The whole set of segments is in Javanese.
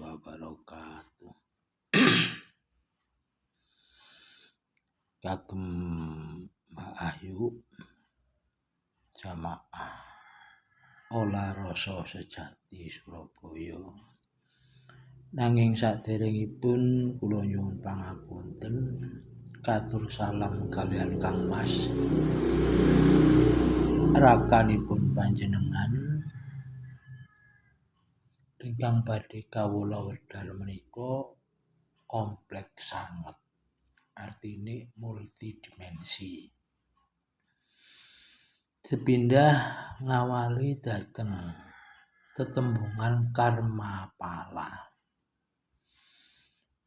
wabarakatuh. Kagem Mbak Ayu jamaah Olah Rasa Sejati Surabaya. Nanging saderengipun kula nyuwun pangapunten, katur salam kalian Kang Mas. Rakanipun panjenengan ingkang badhe kawula wedal menika kompleks sanget. Artine multidimensi. Sepindah ngawali dhateng tetembungan karma pala.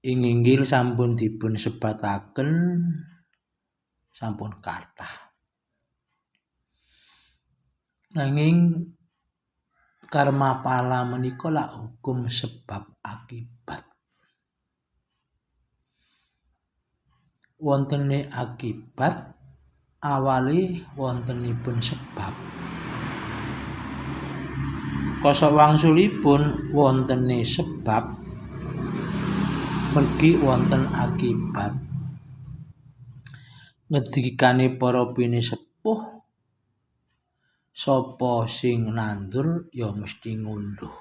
Ing inggil sampun dipun sebataken sampun kathah. Nanging karma pala menika lak hukum sebab akibat. Wontene akibat awali wontenipun sebab. Kosok wangsulipun wontene sebab mergi wonten akibat. Ngedikane para pinisepuh, sapa sing nandur ya mesti ngunduh.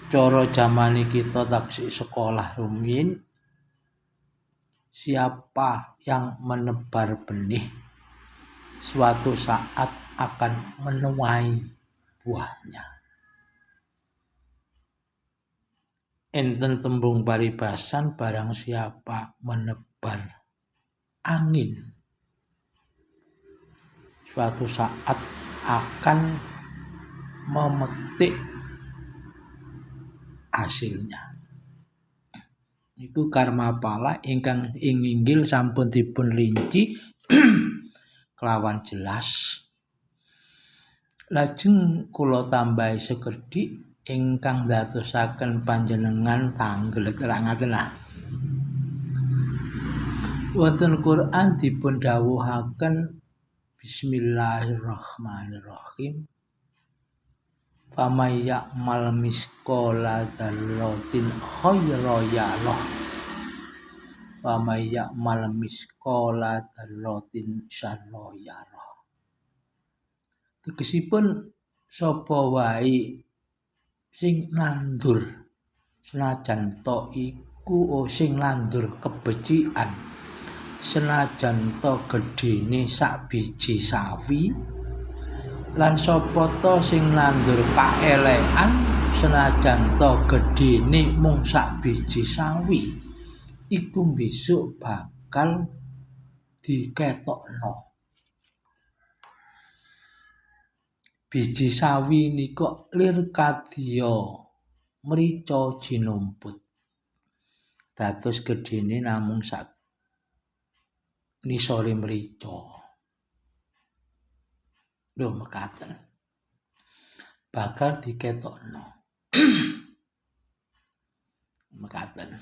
Cara jamane kita taksih sekolah rumiyin, siapa yang menebar benih suatu saat akan menuai buahnya. Enten tembung paribasan, barang siapa menebar angin suatu saat akan memetik hasilnya. Iku karma pala ingkang ing inggil sampun dipun rinci kelawan jelas. Lajeng kula tambahi sekedhik ingkang dadosaken panjenengan tanggel terangaken. Wonten Quran dipun dawuhaken Bismillahirrahmanirrahim. Famay ya'mal misqala dzarratin khairan yarah. Famay ya'mal misqala dzarratin syarran yarah. Tegesipun sapa wae sing nandur senajan to iku sing nandur kebecikan, senajan to gedene sak biji sawi, lan sapa to sing nandur kaelekan senajan to gedene mung sak biji sawi, iku besok bakal diketokno. Biji sawi nika lir kadya mrica jinumput. Dados gedene namung sak nisore mrica. Lho mekaten. Bakal diketokno. Mekaten.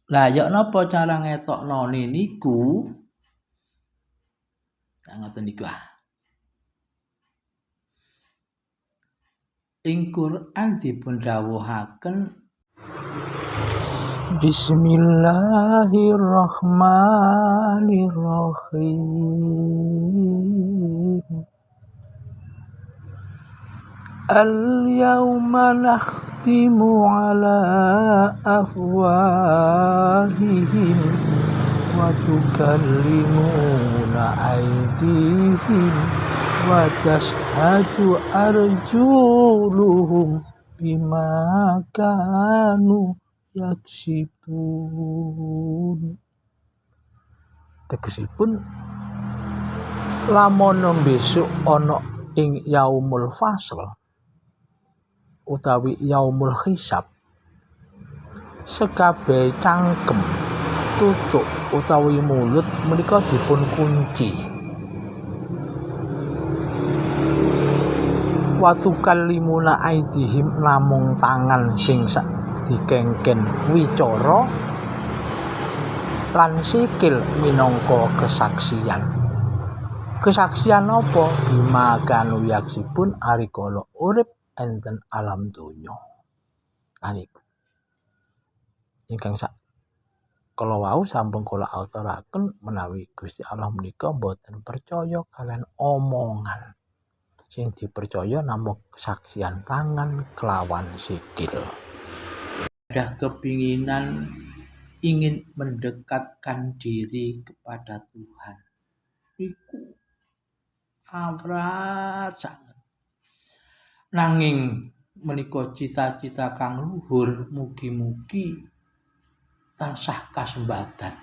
Lah ya napa cara ngetoknone niku? Ngoten niku Ing Quran dipun dawuhaken Bismillahirrahmanirrahim. Al-yawma nakhtimu ala afwahihim wa tukallimuna aydihim wa tashhadu arjuluhum bima kanu yaksibun. Tegesipun lamun besok ana ing yaumul fasl utawi yaumul hisab, sekabeh cangkem, tutuk utawi mulut menika dipun kunci. Watukal limuna aidihim, namung tangan sing sak dikengken wicara, lan sikil minangka kesaksian. Kesaksian apa? Bima kanu yaksibun, arikala urip enten alam donya. Niku ingkang sak kala wau sampun kula aturaken menawi Gusti Allah menika boten percaya kalian omongan. Sing dipercaya namung kesaksian tangan kelawan sikil. Ada kepinginan ingin mendekatkan diri kepada Tuhan. Iku awrat sangat. Nanging menika cita-cita kang luhur mugi-mugi tansah kasembatan.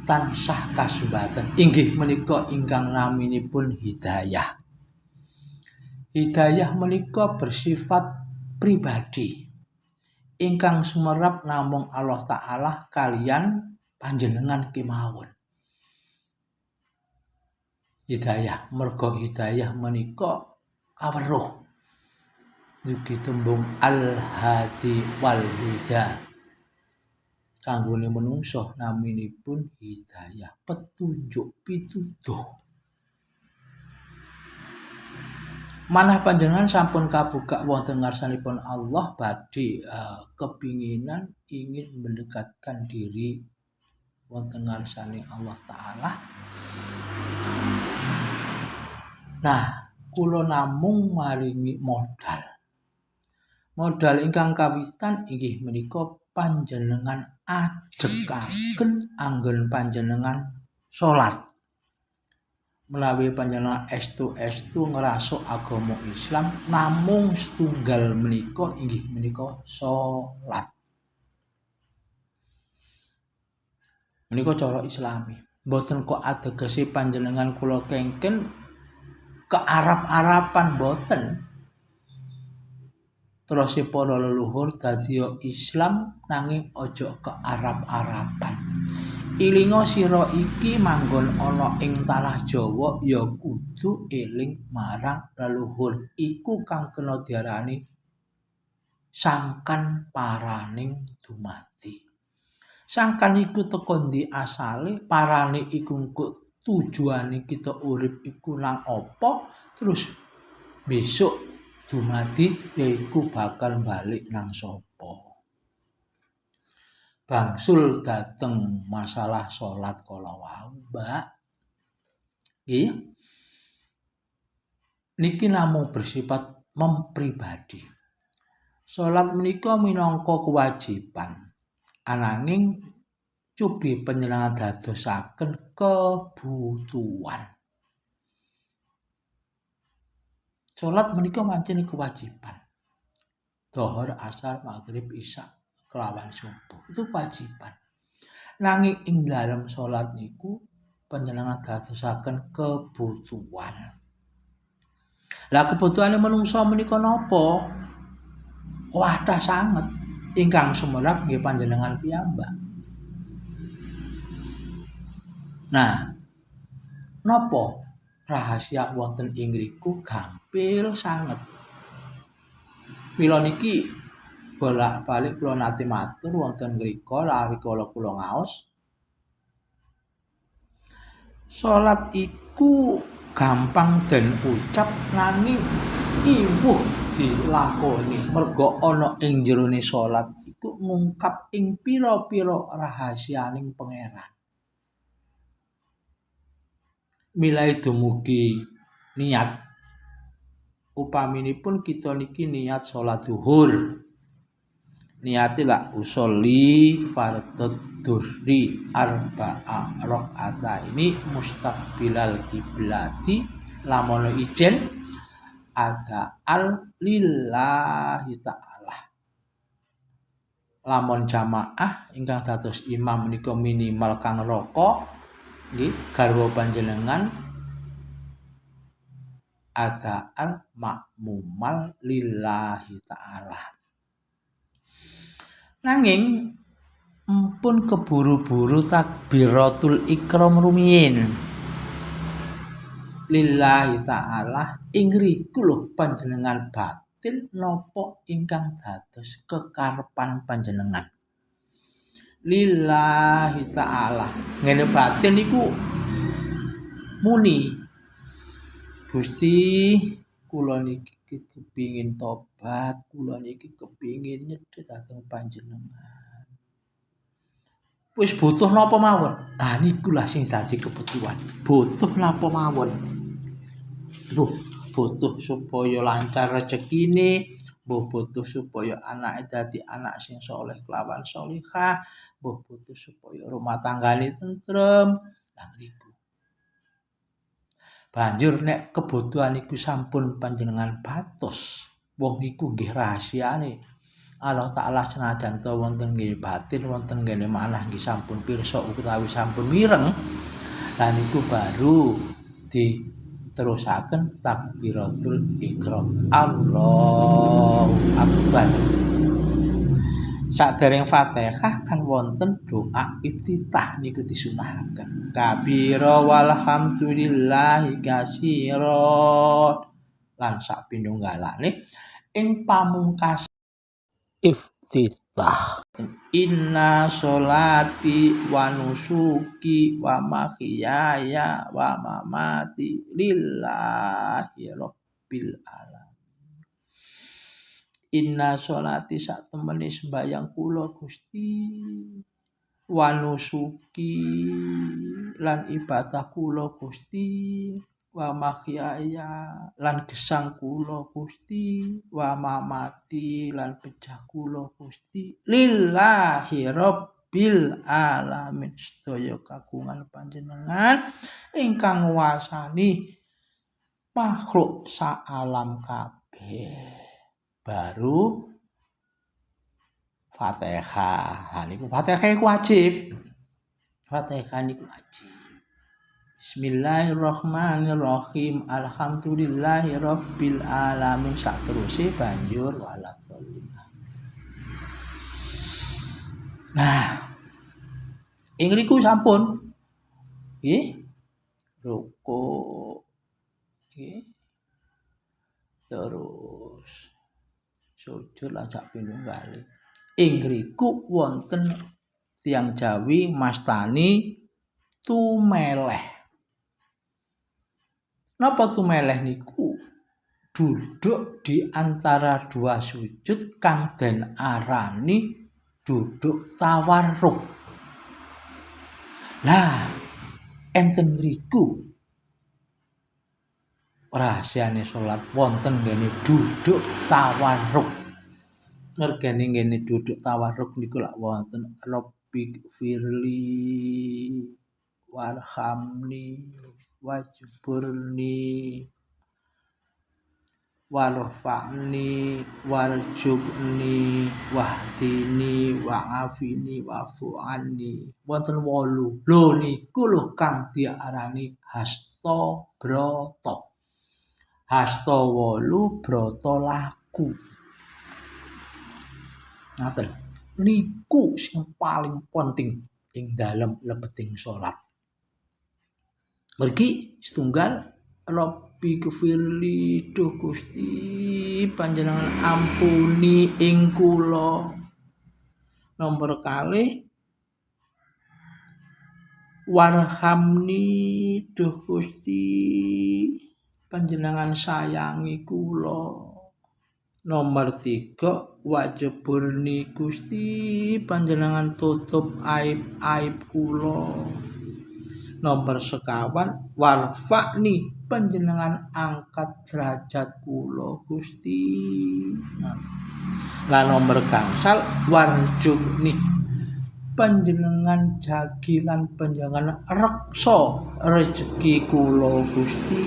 Tansah kasembatan inggih menika ingkang naminipun hidayah. Hidayah menika bersifat pribadi. Ingkang sumerep namung Allah Ta'ala kalian panjenengan kemawon. Hidayah, merga hidayah menika kaweruh. Dugi tembung al-hadi wal huda. Kanggone menungso naminipun hidayah, petunjuk pituduh. Manah panjenengan sampun kabuka wonten ngarsanipun Allah badhe kepinginan ingin mendekatkan diri wonten ngarsane Allah Ta'ala. Nah, kula namung maringi modal. Modal ingkang kawitan inggih menika panjenengan ajegaken anggen panjenengan salat. Menawi panjenengan estu-estu ngrasuk agama Islam namung setunggal menika inggih menika salat. Menika cara Islami. Mboten kok ategese panjenengan kula kengken kearap-arapan boten. Terus para leluhur dadi Islam nanging aja kearap-arapan. Ilinga sira iki manggon ana ing tanah Jawa ya kudu eling marang leluhur. Iku kang kena diarani sangkan paraning dumadi. Sangkan iku teko ndi asale, parane iku engko tujuane kita urip iku nang apa, terus besok dumadi yaiku bakal balik nang sapa. Bangsul dateng masalah salat kala wau, Mbak. Nggih. Niki namung bersifat mempribadi. Salat menika minangka kewajiban. Ananging cubi panjenengan dadosaken kebutuhan. Salat menika manceni kewajiban. Dhuhur, asar, maghrib, isya, kelawan subuh. Itu kewajiban. Nanging ing dalam salat niku panjenengan dadosaken kebutuhan. Lah kebutuhane manungsa menika napa? Wadah sanget ingkang sumerep nggih panjenengan piyambak. Nah, napa rahasia wonten ing ngriku gampil sanget. Mila niki bolak-balik kula nate matur wonten ngrika rikala kula ngaos. Salat iku gampang den ucap nanging iwuh dilakoni. Merga ana ing jerone salat iku ngungkap ing pira-pira rahasianing pangeran. Milai dumugi niat. Upaminipun kita niki niat salat zuhur. Niati la usolli fardhu dhuhri arba'a rakaataini mustaqbilal kiblati lamun ijen ada'al lillahi ta'ala. Lamun jamaah ingkang dados imam menika minimal kang raka nggih garwa panjenengan ada'al makmumal lillahi ta'ala. Nanging empun keburu-buru takbiratul ikram rumiyin. Lillahi ta'ala ing riku lho panjenengan batin napa ingkang dados kekarepan panjenengan. Lillahi ta'ala. Ngene batin niku muni Gusti kula niki kepingin tobat, kula niki kepingin nyedhek dhateng panjenengan. Wis butuh napa mawon? Ah niku lah sing dadi kebutuhan. Butuh napa mawon? Butuh supaya lancar rezekine, butuh supaya anake dadi anak sing saleh kelawan sholihah, butuh supaya rumah tanggane tentrem. Lah niku. Banjur nek kebutuhan iku sampun panjenengan batos, wong iku nggih rahasiane. Allah Ta'ala senajan to wonten nggih batin wonten nggene manah nggih sampun pirsa utawi sampun mireng. Lan niku baru diterusaken takbiratul ihram. Allahu Akbar. Sadereng Fatihah kan wonten doa iftitah niku disunahaken. Kabira walhamdulillahi katsira lan sak pinunggalane ing pamungkas iftitah. Inna sholati wa nusuki wa mahyaya wa mamati lillahi rabbil alamin. Inna sholati sak temene sembayang kula Gusti wa nusuki lan ibadah kula Gusti wa mahyaya lan gesang kula Gusti wa mamati lan pejah kula Gusti lillahi rabbil alamin. Sedaya kagungan panjenengan ingkang nguwasani makhluk sak alam kabeh. Baru Fatihah. Nah niku Fatihah iku wajib. Fatihah niku wajib. Bismillahirrahmanirrahim. Alhamdulillahirabbil alamin. Sateruse banjur walafalin. Nah, ing riku sampun nggih rukuk nggih terus sujud lan sak pinunggale. Ing riku wonten tiyang Jawi mastani tumeleh. Napa tumeleh niku? Duduk di antara dua sujud kang den arani duduk tawarruk. Lah, enten riku rahasiane salat wonten ngene duduk tawarruk. Mergane ngene duduk tawarruk niku lak wonten Rabbi firli warhamni wajburni warfa'ni warjubni wahdini wa'afini wa'fu'ani. Wonten 8. Lho niku lho kang diarani hasta brata. Hasta 8 brata laku. Ngaten. Niku sing paling penting ing dalem lebeting salat. Mergi setunggal Rabbi gfirli duh Gusti panjenengan ampuni ing kula. Nomor kalih warhamni duh Gusti panjenengan sayangi kula. Nomor 3 wajburni Gusti panjenengan tutup aib-aib kula. Nomor 51 warfa'ni panjenengan angkat derajat kula Gusti. Lah nomor gangsal warjubni panjenengan jagi lan panjenengan reksa rezeki kula Gusti.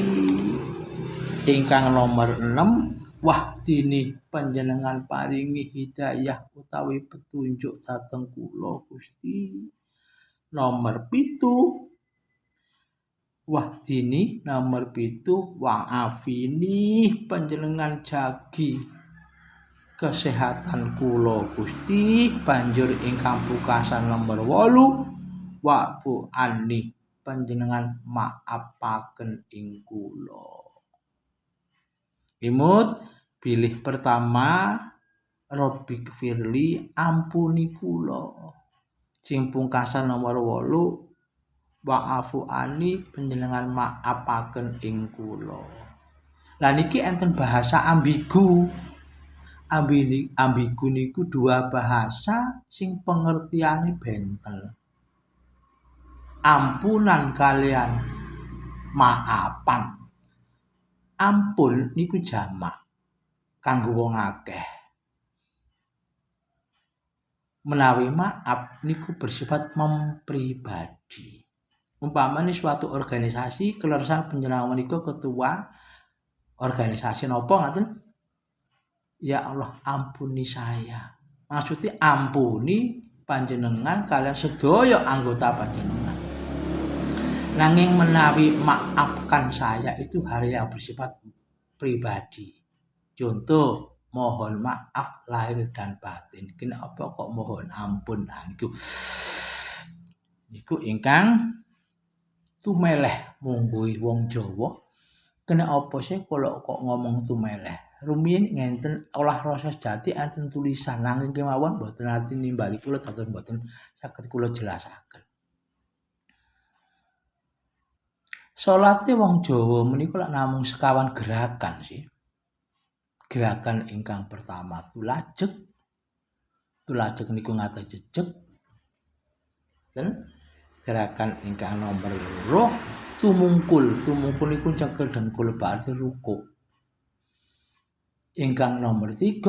Ingkang nomor 6 wahdini panjenengan paringi hidayah utawi petunjuk dhateng kula Gusti. Nomor 7 wahdini, nomor 7 wa'afini panjenengan jagi kesehatan kula Gusti. Banjur ingkang pungkasan nomor 8 wa'fu anni panjenengan maafaken ing kula. Imut pilih pertama Rabbi gfirli ampuni kula. Sing pungkasan nomor 8 wa'fu anni panjenengan maafaken ing kula. Lah niki enten bahasa ambigu. Ambigu niku dua bahasa sing pengertiane benten. Ampunan kalian maafan. Ampun niku jamak kanggo wong akeh. Menawi maaf niku bersifat mempribadi. Umpamane suatu organisasi kelurahan panjenengan menika ketua organisasi napa ngaten? Ya Allah, ampuni saya. Maksudnya ampuni panjenengan kalian sedaya anggota panjenengan. Nanging menawi maafkan saya itu hal yang bersifat pribadi. Contoh, mohon maaf lahir dan batin. Kenapa kok mohon ampun? Niku ingkang tumeleh mungguhi wong Jawa. Kenapa sih kalau kok ngomong tumeleh? Rumiyin ngenten olah rasa sejati enten tulisan nanging kemawon mboten ati nimbali kula dados mboten saged kula jelasaken. Salate wong Jawa menika lak namung sekawan gerakan sih. Gerakan ingkang pertama tulajeg. Tulajeg niku ngata jejeg. Dan gerakan ingkang nomor 2 tumungkul. Tumungkul niku cekel dengkul berarti ruku. Ingkang nomor 3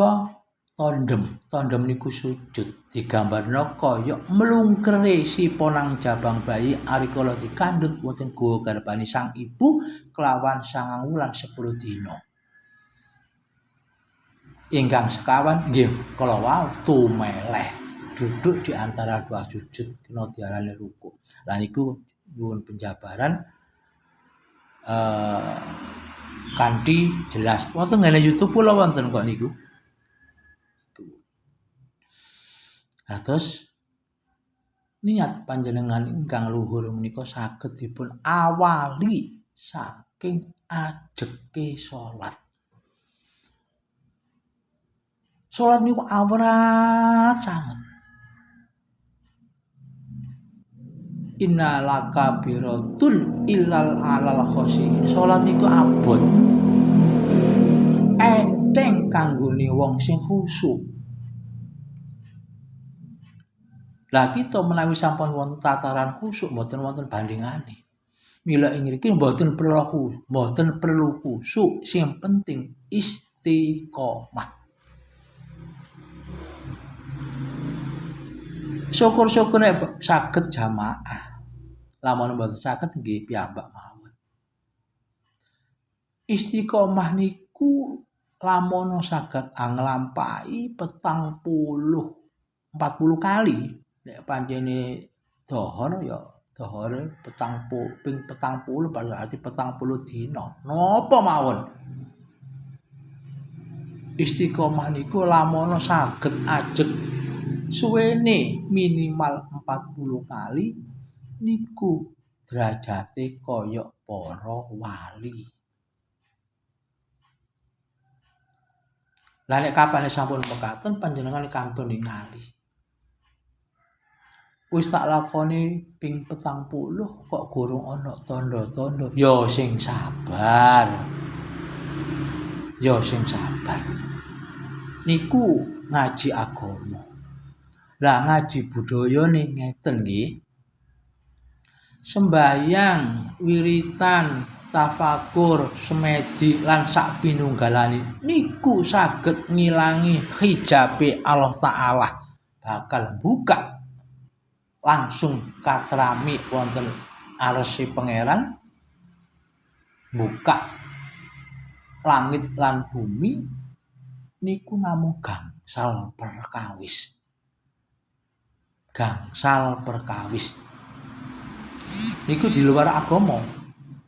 tondem. Tondem niku sujud. Digambarno kaya mlungkere si ponang jabang bayi arikala dikandhut wonten guwa garbane sang ibu kelawan 9 wulan 10 dina. Ingkang sekawan nggih kala wau tumeleh duduk di antara dua sujud kena diarani ruku. Lah niku nyuwun penjabaran kanthi jelas. Wonten ngene YouTube kula wonten kok niku. Terus niat panjenengan ingkang luhur menika saged dipun awali saking ajeke salat. Salat niku awrat sanget. Inna laka biratun illal alal khosyin. Salat niku abot. Enteng kanggone wong sing khusyuk. Lah kita menawi sampun wonten tataran khusyuk mboten wonten bandingane. Mila ing mriki mboten perlu khusyuk, sing penting istiqomah. Syukur-syukur nek saged jamaah. Lamun mboten saged nggih piyambak mawon. Istiqomah niku lamun saged nglampahi 40 kali nek pancene dohor ya dohore ping 40 berarti 40 dina. Napa mawon? Istiqomah niku lamun saged ajeg suwene minimal 40 kali niku derajate kaya para wali. Lah nek kapane sampun mekaten panjenengan kantun ningali. Wis tak lakoni ping 40 kok gorong ana tanda-tanda. Ya sing sabar. Niku ngaji agama. Lah ngaji budaya ning ngeten nggih. Sembayang, wiritan, tafakur, semedi lan sak pinunggalane niku saged ngilangi hijabe Allah Taala. Bakal buka langsung katrami wonten arsi pangeran. Buka langit lan bumi niku namung gangsal perkawis. Niku di luar agama.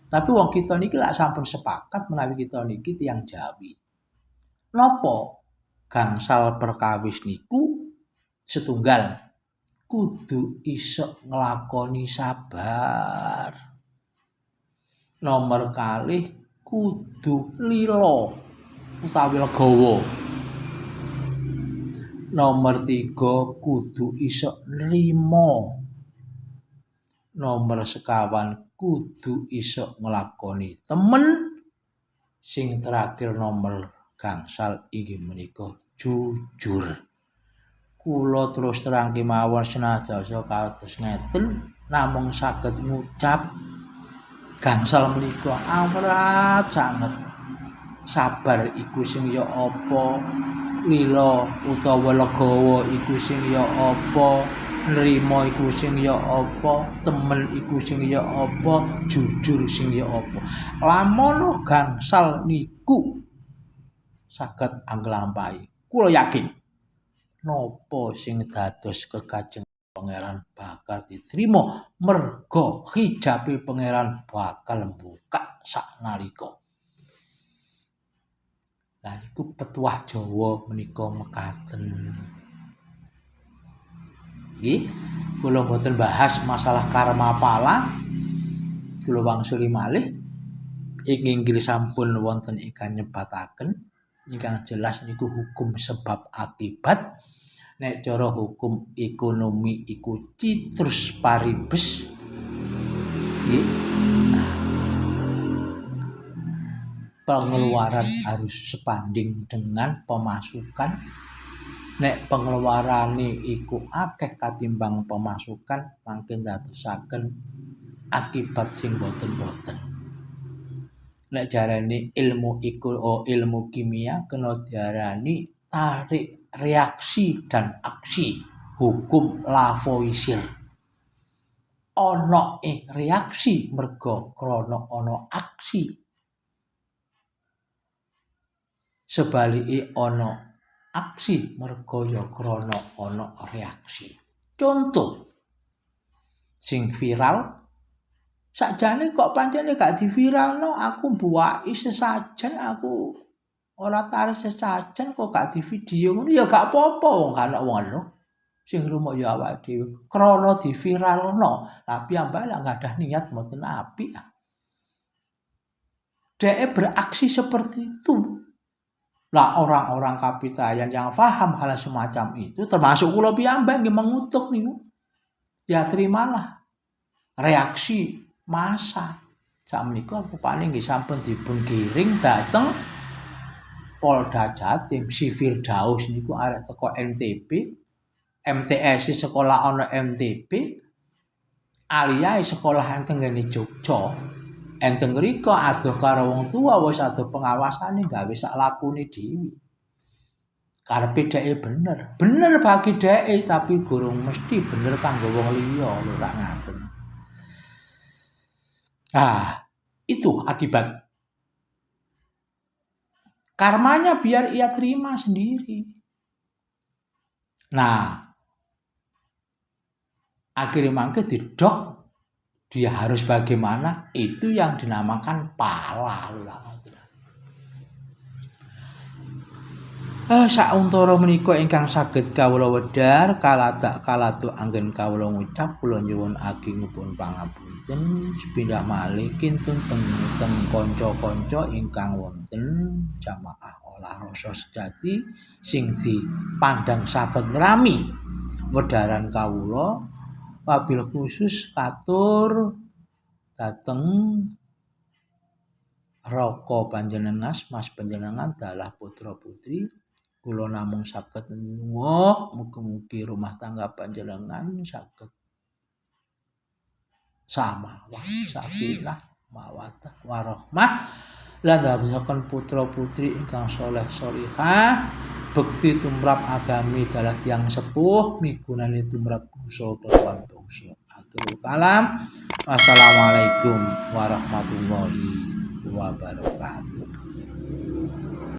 Tapi wong kita niki lak sampun sepakat menawi kita niki tiyang Jawi. Napa gangsal perkawis niku setunggal kudu iso nglakoni sabar. Nomor kalih kudu lila utawi legawa. Nomor 3 kudu iso nrimo. Nomor 4 kudu iso nglakoni temen. Sing terakhir nomor gangsal inggih menika jujur. Kula terus terang kemawon senadyan kados ngeten namung saged ngucap gangsal menika awrat sanget. Sabar iku sing ya apa, lila utawa legawa iku sing ya apa, nrimo iku sing ya apa, temen iku sing ya apa, jujur sing ya apa. Lamun gangsal niku saged anglampahi. Kula yakin napa sing dados kekajeng Pangeran bakal diterima merga hijabe Pangeran bakal buka saknalika. Lah niku petuah Jawa menika mekaten. Nggih, kula boten bahas masalah karma pala. Kula wangsuli malih ing inggih sampun wonten ingkang nyebataken ingkang jelas niku hukum sebab akibat. Nek cara hukum ekonomi iku citrus paribes. Nggih. Pengeluaran harus sebanding dengan pemasukan. Nek pengeluarane iku akeh katimbang pemasukan, mangke ndadosaken akibat sing boten-boten. Nek jarane ilmu ilmu kimia kena diarani tarik reaksi dan aksi, hukum Lavoisier. Ana reaksi merga krana ana aksi. Sebalike ana aksi merga ya krana ana reaksi. Contoh sing viral sakjane kok pancene gak diviralno, aku mbuwaki sesajen, aku ora tarik sesajen kok gak divideo ngono ya gak apa-apa wong ana wong anu sing rumok ya awake dhewe krana diviralno. Tapi ambak lak gadah niat mboten apik. Dhek beraksi seperti itu. Lah orang-orang kapitayan yang paham hal semacam itu termasuk kula piyambak nggih mengutuk niku. Ya terimalah reaksi massa. Sakmenika rupane nggih sampun dipun giring dhateng Polda Jatim. Si Firdaus niku arek teko NTB, MTS sekolah ana NTB, Alia sekolah enten ngene Jogja. Enten mriko adoh karo wong tua wis adoh pengawasane gawe sak lakune dhewe. Karepe dheke bener. Bener bagi dheke tapi gurung mesti bener kanggo wong liya lho rak ngaten. Itu akibat. Karmanya biar ia terima sendiri. Nah, akhirnya mangke didok dia harus bagaimana, itu yang dinamakan pala. Sauntara menika ingkang saged kawula wedhar kalatu anggen kawula ngucap kula nyuwun agengipun pangapunten sepindah malih kintun teng kanca-kanca ingkang wonten jamaah olah rasa sejati sing dipandang saged ngrami wedharan kawula. Wabil khusus katur dateng raka panjenengan, mas panjenengan dalah putra putri. Kula namung saged nyuwun mugi-mugi rumah tangga panjenengan saged samawat sakinah mawaddah warahmah lan dadosaken putra putri ingkang saleh salihah. Bekti tumrap agami dalah tiyang sepuh migunani tumrap bangsa kelawan bangsa. Akhirul kalam. Wassalamualaikum warahmatullahi wabarakatuh.